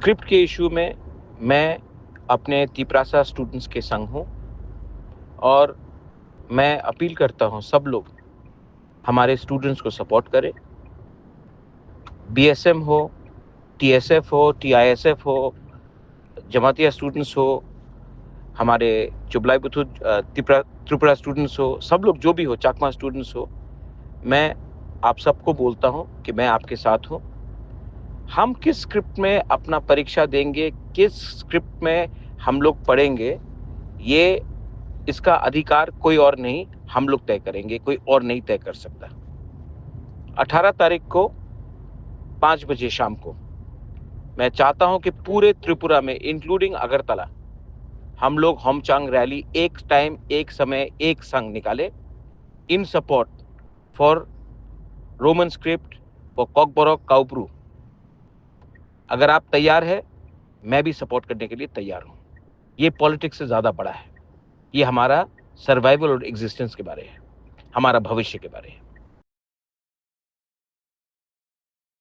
Script के issue में मैं अपने तिपरासा स्टूडेंट्स के संग हूँ और मैं अपील करता हूँ सब लोग हमारे स्टूडेंट्स को सपोर्ट करें। बीएसएम हो, टीएसएफ हो, टीआईएसएफ हो, जमातिया स्टूडेंट्स हो, हमारे चुबलाई बुथु त्रिपुरा स्टूडेंट्स हो, सब लोग जो भी हो, चाकमा स्टूडेंट्स हो, मैं आप सबको बोलता हूँ कि मैं आपके साथ हूँ। हम किस स्क्रिप्ट में अपना परीक्षा देंगे, किस स्क्रिप्ट में हम लोग पढ़ेंगे, ये इसका अधिकार कोई और नहीं, हम लोग तय करेंगे, कोई और नहीं तय कर सकता। 18 तारीख को 5 बजे शाम को मैं चाहता हूं कि पूरे त्रिपुरा में इंक्लूडिंग अगरतला हम लोग होमचांग रैली एक टाइम, एक समय, एक संग निकाले in support for Roman script, for Kokborok काउप्रू। अगर आप तैयार है, मैं भी सपोर्ट करने के लिए तैयार हूं। ये पॉलिटिक्स से ज्यादा बड़ा है, ये हमारा सर्वाइवल और एग्जिस्टेंस के बारे है, हमारा भविष्य के बारे है।